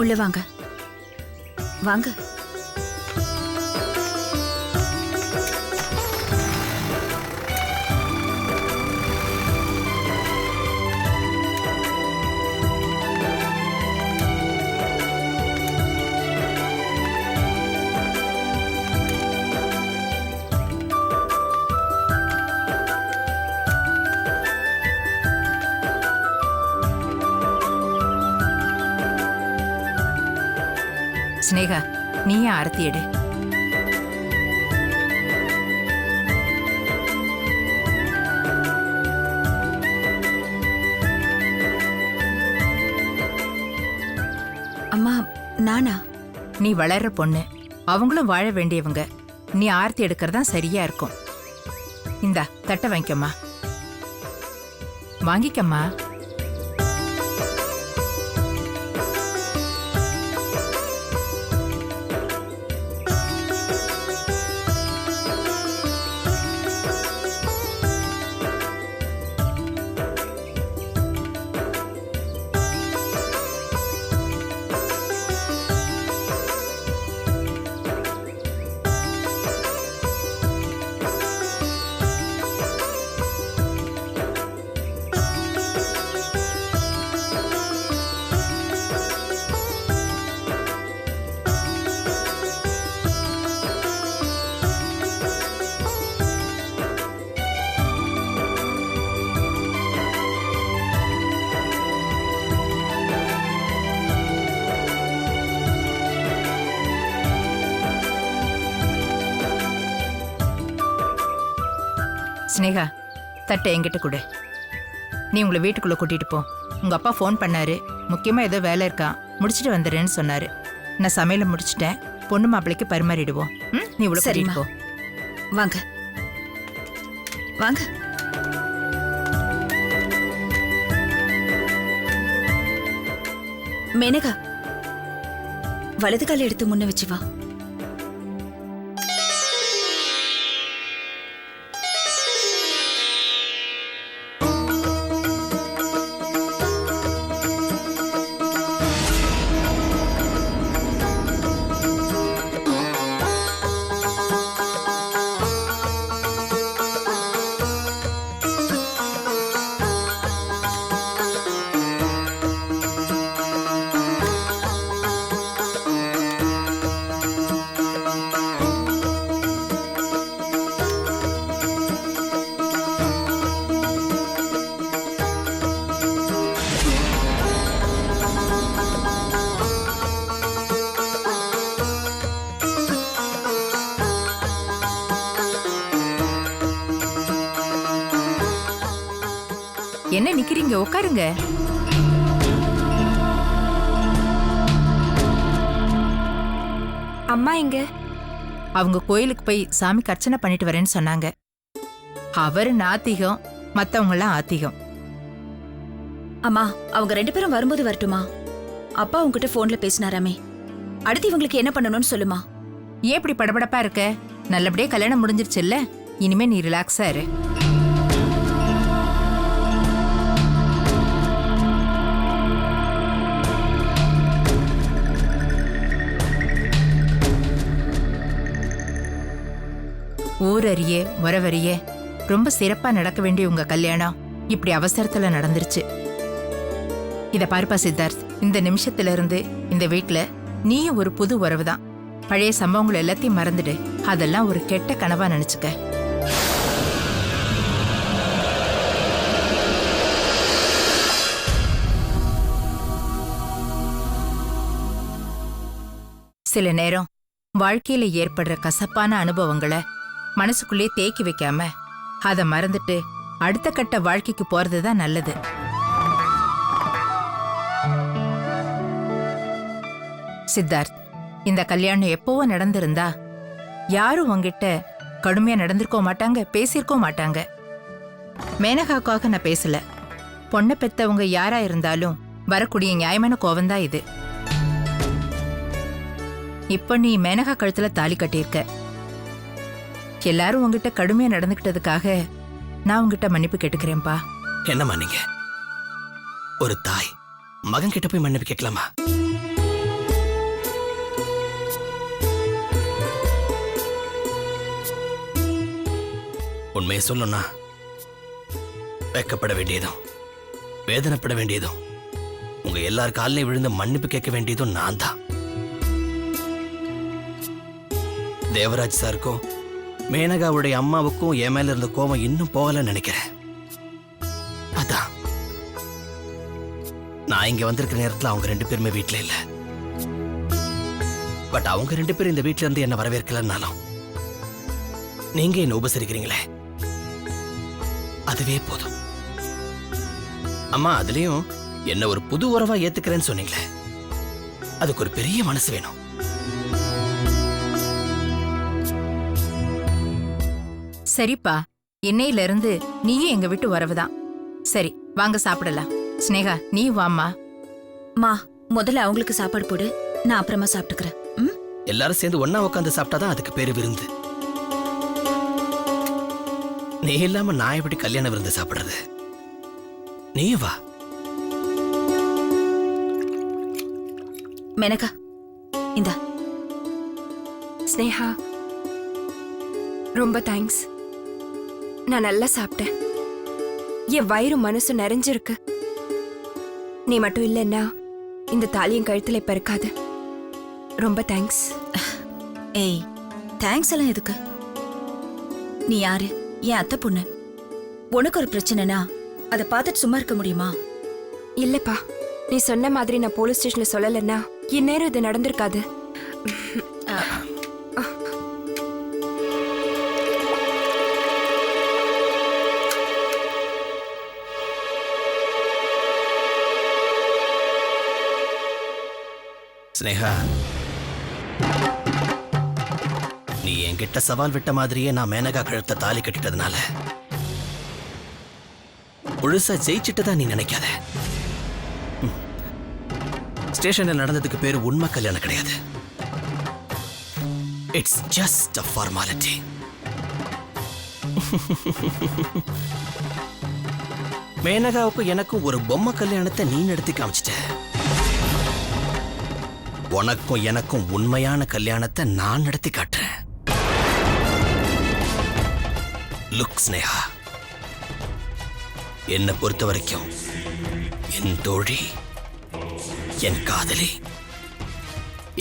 உள்ள வாங்க வாங்க. ஸ்னேகா, நீயே ஆரத்தி எடு. அம்மா, நானா? நீ வளர்ற பொண்ணு, அவங்களும் வாழ வேண்டியவங்க. நீ ஆரத்தி எடுக்கிறதா சரியா இருக்கும். இந்தா தட்டை வாங்கிக்கம்மா. வாங்கிக்கம்மா. ஸ்னேகா, தட்டை என்கிட்ட கொடு. நீ உங்களை வீட்டுக்குள்ள கூட்டிட்டு போ. உங்க அப்பா ஃபோன் பண்ணாரு, முக்கியமா ஏதோ வேலை இருக்கான், முடிச்சுட்டு வந்துடுறேன்னு சொன்னாரு. நான் சமையலை முடிச்சிட்டேன். பொண்ணு மாப்பிள்ளைக்கு பரிமாறிடுவோம். நீ உள்ள கூட்டிட்டு போ. வாங்க வாங்க. மேனகா, வலது கால எடுத்து முன்ன வச்சு வா. என்ன நிக்கிறீங்க? உட்காருங்க. அம்மா எங்க? அவங்க கோயிலுக்கு போய் சாமிக்கு அர்ச்சனை பண்ணிட்டு வரேன்னு சொன்னாங்க. அவரு நாத்திகம், மத்தவங்க எல்லாம் ஆத்திகம். அம்மா, அவங்க 2 பேரும் வரும்போது வரட்டுமா? அப்பா உங்ககிட்ட போன்ல பேசினாராமே. அடுத்து இவங்களுக்கு என்ன பண்ணணும்னு சொல்லுமா. ஏன் இப்படி படபடப்பா இருக்க? நல்லபடியா கல்யாணம் முடிஞ்சிருச்சுல்ல, இனிமே நீ ரிலாக்ஸா இரு. ஊரறிய வரவறிய ரொம்ப சிறப்பா நடக்க வேண்டிய உங்க கல்யாணம் இப்படி அவசரத்துல நடந்துருச்சு. இத பாருப்பா சித்தார்த், இந்த நிமிஷத்துல இருந்து இந்த வீட்ல நீயும் ஒரு புது உறவுதான். பழைய சம்பவங்கள் எல்லாத்தையும் மறந்துடு. அதெல்லாம் ஒரு கெட்ட கனவா நினைச்சுக்க. சில நேரம் வாழ்க்கையில ஏற்படுற கசப்பான அனுபவங்களை மனசுக்குள்ளே தேக்கி வைக்காம அதை மறந்துட்டு அடுத்த கட்ட வாழ்க்கைக்கு போறதுதான் நல்லது. சித்தார்த், இந்த கல்யாணம் எப்பவோ நடந்திருந்தா யாரும் உங்ககிட்ட கடுமையா நடந்திருக்க மாட்டாங்க, பேசியிருக்க மாட்டாங்க. மேனகாக்காக நான் பேசல. பொண்ணை பெத்தவங்க யாரா இருந்தாலும் வரக்கூடிய நியாயமான கோவம்தான் இது. இப்ப நீ மேனகா கழுத்துல தாலி கட்டியிருக்க. எல்லாரும் உங்ககிட்ட கடுமையா நடந்துகிட்டதுக்காக நான் உங்ககிட்ட மன்னிப்பு கேட்டுக்கிறேன்பா. என்னம்மா நீங்க ஒரு தாய் மகன் கிட்ட போய் மன்னிப்பு கேட்கலாமா? உண்மையை சொல்லணும்னா வெக்கப்பட வேண்டியதும் வேதனைப்பட வேண்டியதும் உங்க எல்லார் காலையும் விழுந்து மன்னிப்பு கேட்க வேண்டியதும் நான் தான். தேவராஜ் சாருக்கும் மேனகாவுடைய அம்மாவுக்கும் என் மேல இருந்த கோபம் இன்னும் போகலன்னு நினைக்கிறேன். அதான் நான் இங்க வந்திருக்கிற நேரத்துல அவங்க 2 பேருமே வீட்டுல இல்ல. பட் அவங்க 2 பேரும் இந்த வீட்டுல இருந்து என்ன வரவேற்கலன்னாலும் நீங்க என்ன உபசரிக்கிறீங்களே அதுவே போதும். அம்மா, அதுலயும் என்ன ஒரு புது உறவா ஏத்துக்கிறேன்னு சொன்னீங்களே, அதுக்கு ஒரு பெரிய மனசு வேணும். சரிப்பா, இன்னையில இருந்து நீயும் எங்க விட்டு வரவுதான். சரி, வாங்க சாப்பிடலாம். ஸ்னேகா, நீ வாம்மா. மா, முதல்ல அவங்களுக்கு சாப்பாடு போடு, நான் அப்புறமா சாப்பிட்டுக்கிறேன். ம்? எல்லாரும் சேர்ந்து ஒன்னா உட்காந்து சாப்பிட்டாதான் அதுக்கு பேரு விருந்து. நீ இல்லாம நான் எப்படி கல்யாண விருந்து சாப்பிடுறது? நீ வா. மேனகா, இந்தா. ஸ்னேகா, ரொம்ப தேங்க்ஸ். நான் நல்லா சாப்பிட்டேன். என் வயிறு மனசு நிறைஞ்சிருக்கு. நீ மட்டும் இல்லைன்னா இந்த தாலியின் கழுத்துல இப்ப இருக்காது. ரொம்ப தேங்க்ஸ். ஏய், தேங்க்ஸ் எல்லாம் எதுக்கு? நீ யாரு? என் அத்தை பொண்ணு. உனக்கு ஒரு பிரச்சனைனா அதை பார்த்துட்டு சும்மா இருக்க முடியுமா? இல்லப்பா, நீ சொன்ன மாதிரி நான் போலீஸ் ஸ்டேஷன்ல சொல்லலைன்னா இந்நேரம் இது நடந்திருக்காது. ஸ்னேகா, நீ என்கிட்ட சவால் விட்ட மாதிரியே நான் மேனகா கழுத்த தாலி கட்டிட்டதுனால முழுசா ஜெயிச்சிட்டதா நீ நினைக்காத. ஸ்டேஷன்ல நடந்ததுக்கு பேரு உண்மை கல்யாணம் கிடையாது. It's just a formality. மேனகாவுக்கும் எனக்கும் ஒரு பொம்மை கல்யாணத்தை நீ நடத்தி காமிச்சிட்ட. உனக்கும் எனக்கும் உண்மையான கல்யாணத்தை நான் நடத்தி காட்டுறேன். லுக் ஸ்னேகா, என்னை பொறுத்த வரைக்கும் என் தோழி, என் காதலி,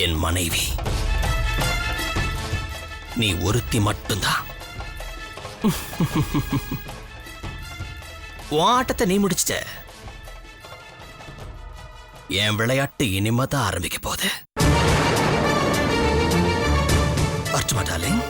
என் மனைவி நீ ஒருத்தி மட்டும்தான். உன் ஆட்டத்தை நீ முடிச்சிட்ட. என் விளையாட்டு இனிமேதான் ஆரம்பிக்க போகுது. வரட்டுமா டார்லிங்?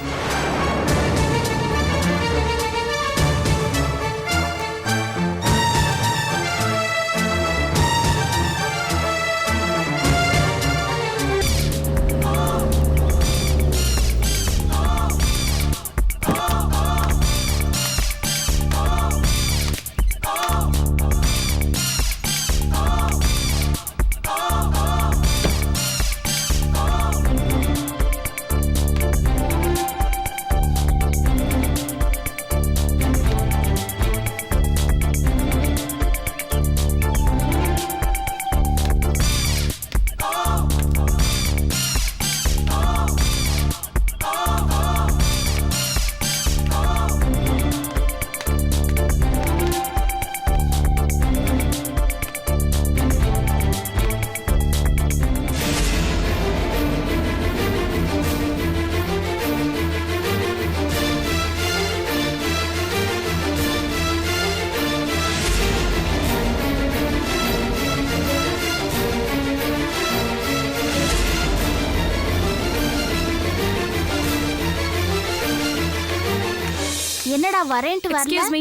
என்னடா வரேன்ட்டு வரல? Excuse me.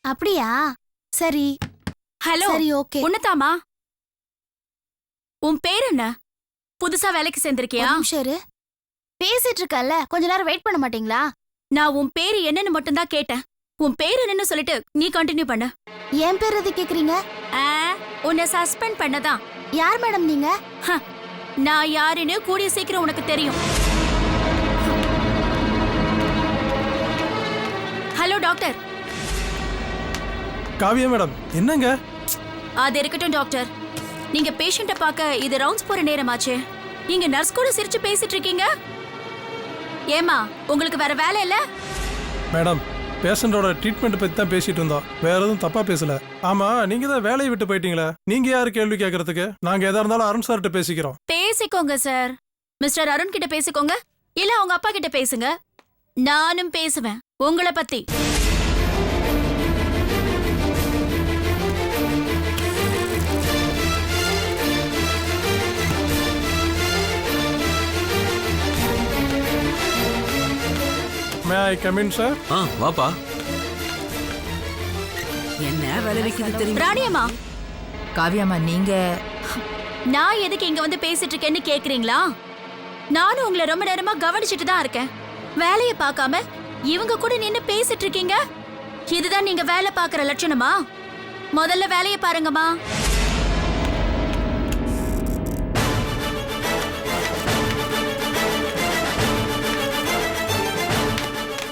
அப்படியா? சரி. ஹலோ. சரி, ஓகே. உன்னதாமா? உன் பேர் என்ன? புதுசா வேலைக்கு சேர்ந்திருக்கியா? ஒரு நிமிஷம் இரு. பேசிட்டு இருக்கல்ல, கொஞ்ச நேரம் வெயிட் பண்ண மாட்டீங்களா? நான் உன் பேரு என்னன்னு மட்டும் தான் கேட்டேன். உன் பேரு என்னன்னு சொல்லிட்டு நீ கண்டினியூ பண்ண. என் பேர் எது கேக்குறீங்க? உன்னை சஸ்பெண்ட் பண்ணதான். யார் மேடம் நீங்க? நான் யாருன்னு கூடிய சீக்கிரம் உனக்கு தெரியும். Hello doctor. காவியா மேடம், என்னங்க? அது இருக்கட்டும் டாக்டர். நீங்க பேஷண்ட்டை பார்க்க இது ரவுண்ட்ஸ் போற நேரமாச்சே. நீங்க நர்ஸ் கூட சிரிச்சு பேசிட்டு இருக்கீங்க. ஏமா, உங்களுக்கு வேற வேலை இல்ல? மேடம், பேஷண்டோட ட்ரீட்மெண்ட் பத்தி தான் பேசிட்டு இருந்தோம், வேற எதுவும் தப்பா பேசல. ஆமா, நீங்க தான் வேலையை விட்டு போயிட்டீங்களா? நீங்க யாரு கேள்வி கேட்கறதுக்கு? நாங்க எதா இருந்தாலும் அருண் சார்கிட்ட பேசிக்கிறோம். பேசிக்கோங்க சார். மிஸ்டர் அருண் கிட்ட பேசிக்கோங்க, இல்ல அவங்க அப்பா கிட்ட பேசுங்க. நானும் பேசுவேன் உங்களை பத்தி. மே ஐ கம் இன் சார்? வாப்பா. என்ன வேலை வைக்கிறது தெரியும்? ராணியம்மா, காவியாம்மா நீங்க நான் எதுக்கு இங்க வந்து பேசிட்டு இருக்கேன்னு கேக்குறீங்களா? நானும் உங்களை ரொம்ப நேரமா கவனிச்சுட்டு தான் இருக்கேன். வேலையை பார்க்காம இவங்க கூட நின்னு பேசிட்டு இருக்கீங்க. இதுதான் நீங்க வேலை பார்க்கற லட்சணமா? முதல்ல வேலையை பாருங்கம்மா.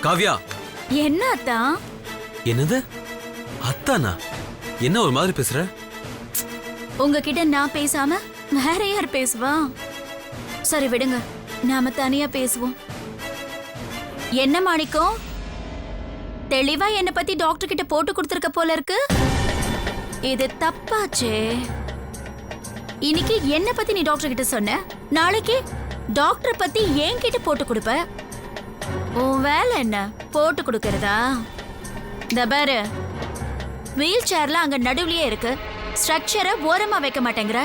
காவ்யா. என்ன அத்தா? என்னது அத்தானா? என்ன ஒரு மாதிரி பேசுற? உங்ககிட்ட நான் பேசாம வேற யார் பேசுவா? சரி விடுங்க, நாம தனியா பேசுவோம். என்ன மாணிக்கம், தெளிவா என்ன பத்தி டாக்டர் கிட்ட போட்டு கொடுத்திருக்க போல இருக்கு. இது தப்பாச்சே. இன்னைக்கு என்ன பத்தி நீ டாக்டர் கிட்ட சொன்ன, நாளைக்கு டாக்டர் பத்தி ஏன் கிட்ட போட்டு கொடுப்ப? உன் வேலை என்ன போட்டு கொடுக்கறதா? இந்த பாரு, வீல் சேர்ல அங்க நடுவுலயே இருக்கு, ஸ்ட்ரக்சரை ஓரமா வைக்க மாட்டேங்கிற.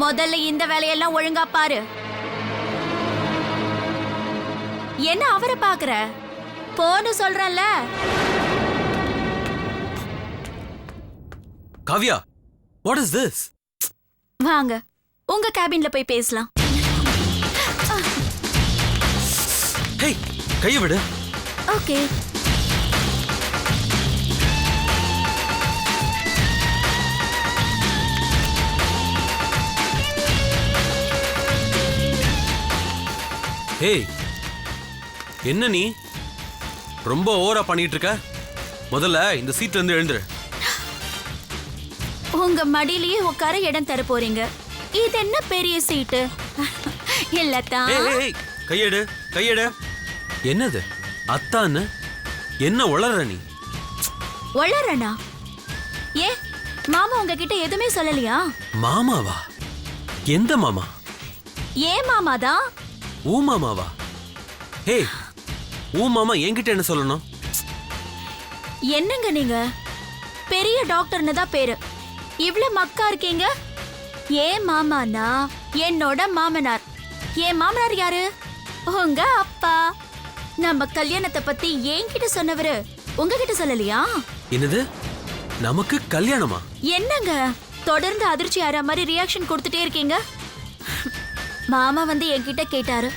முதல்ல இந்த வேலையெல்லாம் ஒழுங்கா பாரு. என்ன அவரை பாக்குற? போன்னு சொல்றல. Kavya, what is this? வாங்க உங்க கேபின்ல போய் பேசலாம். ஹே, கையை விடு. ஓகே. ஹே, என்ன நீ ரொம்ப ஓவரா பண்ணிட்டு இருக்க? முதல்ல இந்த சீட்ல இருந்து எழுந்துரு. உங்க மடியிலேயே உட்கார இடம் தர போறீங்க. இது என்ன பெரிய சீட்டு? இல்லத்தான். ஏய், கையெடு, கையெடு. என்னது அத்தான்னு? என்ன உளற நீ? வளரனா? ஏ மாமா உங்ககிட்ட எதுவுமே சொல்லலையா? மாமாவா? எந்த மாமா? ஏன் மாமாதான்? ஊ மாமாவா? ஹே, ஊ மாமா என்கிட்ட என்ன சொல்லணும்? என்னங்க நீங்க பெரிய டாக்டர்னு தான் பேரு, இவ்ளோ மக்கா இருக்கீங்க. ஏன் மாமானா என்னோட மாமனார். என் மாமனார் யாரு? உங்க அப்பா. நம்ம கல்யாணத்தை பத்தி என்கிட்ட சொன்னவரு உங்ககிட்ட சொல்லலையா? என்னது, நமக்கு கல்யாணமா? என்னங்க தொடர்ந்து அதிர்ச்சி ஆற மாதிரி ரியாக்ஷன் கொடுத்துட்டே இருக்கீங்க. மாமா வந்து என்கிட்ட கேட்டாரு,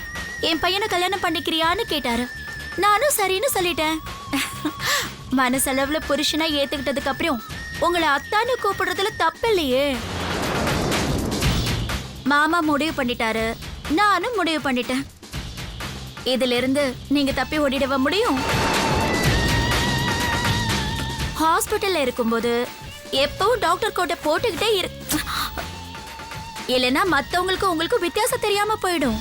என் பையனை கல்யாணம் பண்ணிக்கிறியான்னு கேட்டாரு. நானும் சரின்னு சொல்லிட்டேன். மனசளவுல புருஷனா ஏத்துக்கிட்டதுக்கு அப்புறம் உங்களை அத்தான்னு கூப்பிடுறதுல தப்பு இல்லையே. மாமா முடிவு பண்ணிட்டாரு, நானும் முடிவு பண்ணிட்டேன். இதுல இருந்து நீங்க தப்பி ஓடிடவ முடியும்? ஹாஸ்பிட்டல்ல இருக்கும்போது எப்பவும் டாக்டர் கோட்டை போட்டுக்கிட்டே இல்லைன்னா மத்தவங்களுக்கு உங்களுக்கு வித்தியாசம் தெரியாம போயிடும்.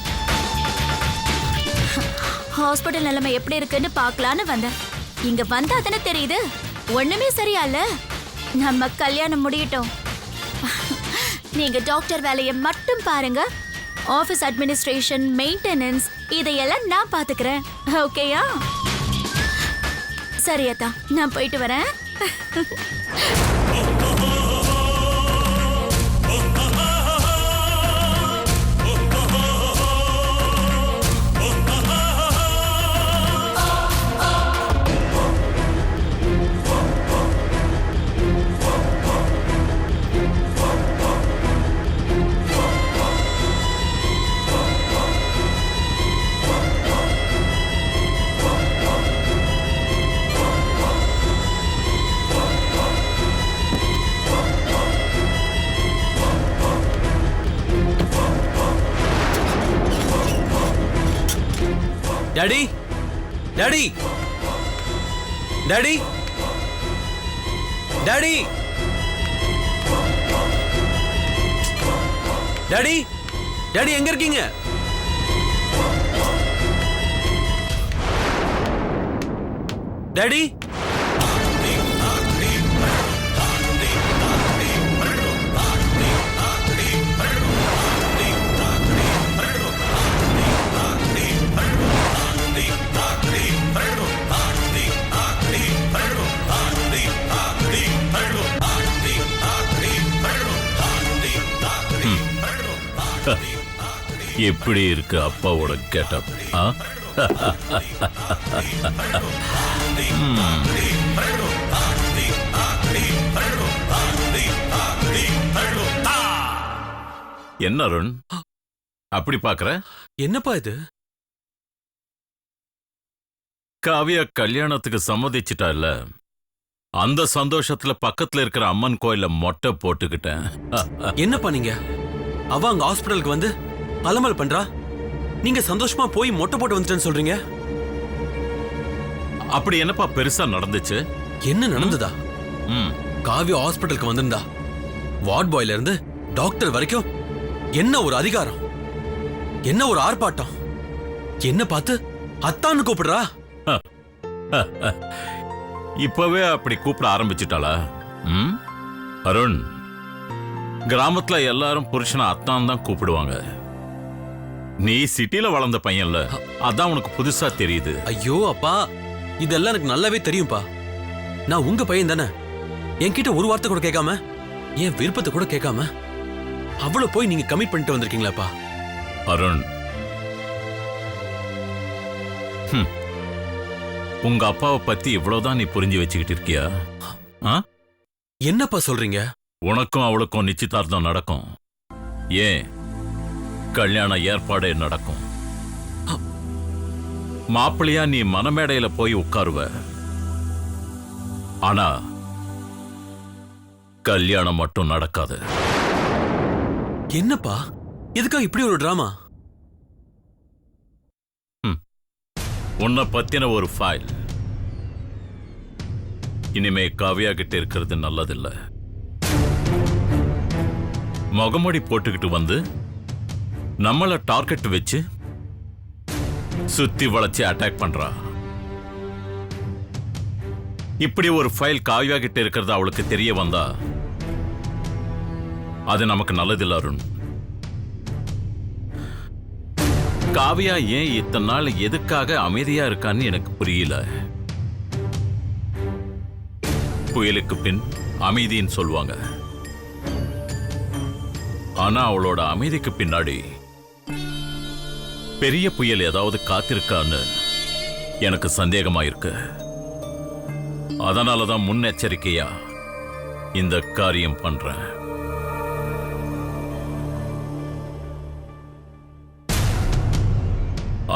ஹாஸ்பிட்டல் நிலைமை எப்படி இருக்குன்னு பார்க்கலான்னு வந்தேன். இங்க வந்தா தானே தெரியுது ஒண்ணுமே சரியா இல்ல. நம்ம கல்யாணம் முடியட்டும். நீங்க டாக்டர் வேலையை மட்டும் பாருங்க. ஆபீஸ் அட்மினிஸ்ட்ரேஷன், மெயின்டெனன்ஸ் இதையெல்லாம் நான் பாத்துக்கிறேன். ஓகேயா? சரியத்தா, நான் போயிட்டு வரேன். Daddy, daddy, daddy, daddy, daddy, daddy எங்க இருக்கீங்க? டாடி எப்படி இருக்கு அப்பாவோட கெட்டப்? என்ன அருண் அப்படி பாக்குற? என்னப்பா இது? காவியா கல்யாணத்துக்கு சம்மதிச்சிட்டா இல்ல, அந்த சந்தோஷத்துல பக்கத்துல இருக்கிற அம்மன் கோயில மொட்டை போட்டுக்கிட்டேன். என்னப்பா நீங்க? அவ அங்க ஹாஸ்பிடலுக்கு வந்து அலமல் பண்றா, நீங்க சந்தோஷமா போய் மொட்டை போட்டு வந்துட்டேன்னு சொல்றீங்க. அப்படி என்னப்பா பெருசா நடந்துச்சு? என்ன நடந்ததா? ம், காவியா ஹாஸ்பிடலுக்கு வந்திருந்தா, வார்ட் பாய்ல இருந்து டாக்டர் வரைக்கும் என்ன ஒரு அதிகாரம், என்ன ஒரு ஆர்ப்பாட்டம், என்ன பார்த்து அத்தான்னு கூப்பிடுறா. இப்பவே அப்படி கூப்பிட ஆரம்பிச்சிட்டாளா? ம், அருண், கிராமத்துல எல்லாரும் புருஷனை அத்தான் தான் கூப்பிடுவாங்க. நீ சிட்டில வளர்ந்த பையன்ல, அதான் உனக்கு புதுசா தெரியுது. ஐயோ அப்பா, இதெல்லாம் எனக்கு நல்லாவே தெரியும்பா. நான் உங்க பையன் தானே. என்கிட்ட ஒரு வார்த்தை கூட கேட்காம, என் விருப்பத்தை கூட கேட்காம அவ்வளவு போய் நீங்க கமிட் பண்ணிட்டு வந்திருக்கீங்களாப்பா. அருண், உங்க அப்பாவை பத்தி இவ்வளவுதான் நீ புரிஞ்சு வச்சுக்கிட்டு இருக்கியா? என்னப்பா சொல்றீங்க? உனக்கும் அவளுக்கும் நிச்சயதார்த்தம் நடக்கும். ஏன், கல்யாண ஏற்பாடே நடக்கும். மாப்பிள்ளையா நீ மனமேடையில போய் உட்காருவ. ஆனா கல்யாணம் மட்டும் நடக்காது. என்னப்பா எதுக்காக இப்படி ஒரு டிராமா? உன்னை பத்தின ஒரு ஃபைல் இனிமே காவியா கிட்ட இருக்கிறது நல்லதில்லை. முகமூடி போட்டுக்கிட்டு வந்து நம்மள டார்கெட் வச்சு சுத்தி வளைச்சு அட்டாக் பண்றா. இப்படி ஒரு ஃபைல் காவியா கிட்ட இருக்கிறது அவளுக்கு தெரிய வந்தா அது நமக்கு நல்லதில்லை அருண். காவியா ஏன் இத்தனை நாள் எதுக்காக அமைதியா இருக்கான்னு எனக்கு புரியல. புயலுக்கு பின் அமைதின்னு சொல்லுவாங்க. ஆனா அவளோட அமைதிக்கு பின்னாடி பெரிய புயல் ஏதாவது காத்திருக்கான்னு எனக்கு சந்தேகமா இருக்கு. அதனாலதான் முன்னெச்சரிக்கையா இந்த காரியம் பண்றேன்.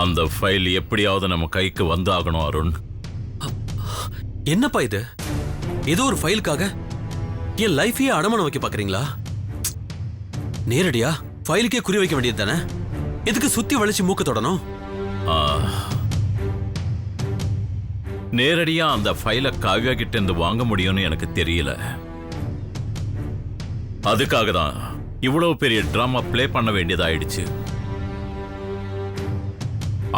அந்த ஃபைல் எப்படியாவது நம்ம கைக்கு வந்தாகணும் அருண். என்னப்பா இது? ஏதோ ஒரு ஃபைலுக்காக என் லைஃபையே அடமானம் வைக்க பாக்குறீங்களா? நேரடியா ஃபைலுக்கே குறி வைக்க வேண்டியது தானே. எதுக்கு சுத்தி வளைச்சு மூக்க தொடணும்? நேரடியா அந்த ஃபைலை காவியா கிட்ட இருந்து வாங்க முடியும்னு எனக்கு தெரியல. அதுக்காக தான் இவ்வளவு பெரிய டிராமா பிளே பண்ண வேண்டியதாயிடுச்சு.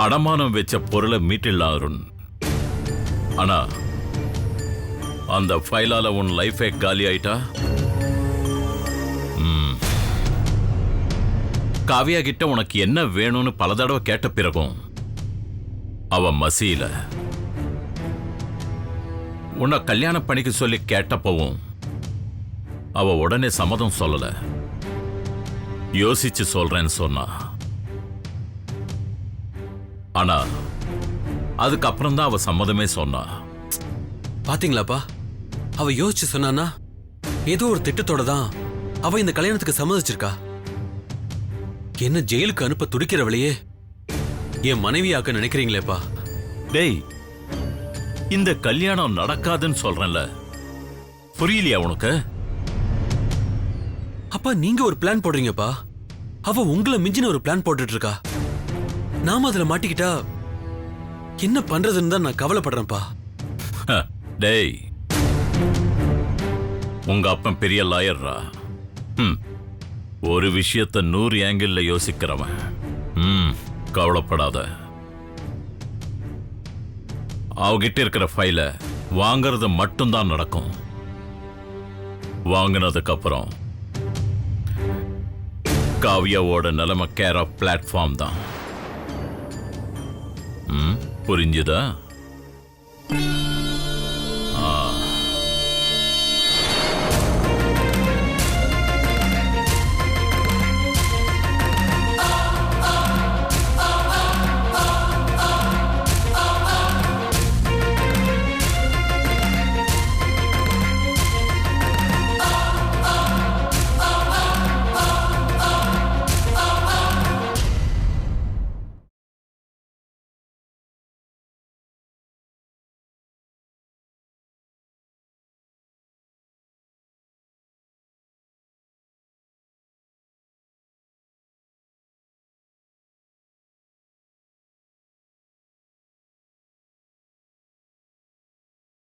அடமானம் வச்ச பொருளை மீட்டிடலாம் அருண். ஆனா அந்த ஃபைலால உன் லைஃபே காலி ஆயிட்டா, காவியா கிட்ட உனக்கு என்ன வேணும்னு பல தடவை கேட்ட பிறகும் அவ மசியில. உன்னை கல்யாண பணிக்கு சொல்லி கேட்டப்பவும் அவ உடனே சம்மதம் சொல்லல. யோசிச்சு சொல்றேன்னு சொன்னா. ஆனா அதுக்கப்புறம் தான் அவ சம்மதமே சொன்னா. பாத்தீங்களாப்பா, அவ யோசிச்சு சொன்னானா ஏதோ ஒரு திட்டத்தோட தான் அவ இந்த கல்யாணத்துக்கு சம்மதிச்சிருக்கா. என்ன ஜெயிலுக்கு அனுப்ப துடிக்கிறவளையே என் மனைவியாக்க நினைக்கிறீங்களேப்பா? டேய், இந்த கல்யாணம் நடக்காதுன்னு சொல்றேன்ல, புரியலையா உனக்கு? அப்பா நீங்க ஒரு பிளான் போடுறீங்கப்பா, அவ உங்களை மிஞ்சின ஒரு பிளான் போட்டுட்டு இருக்கா. நாம அதுல மாட்டிக்கிட்டா என்ன பண்றதுன்னு தான் நான் கவலைப்படுறேன்ப்பா. டேய், உங்க அப்பன் பெரிய லாயர்ரா. ஒரு விஷயத்தை 100 ஆங்கிள் யோசிக்கிறவன். கவலைப்படாத. அவகிட்ட இருக்கிற ஃபைல வாங்கறது மட்டும்தான் நடக்கும். வாங்கினதுக்கு அப்புறம் காவியாவோட நிலைமை கேர் ஆஃப் பிளாட்ஃபார்ம் தான். புரிஞ்சுதா?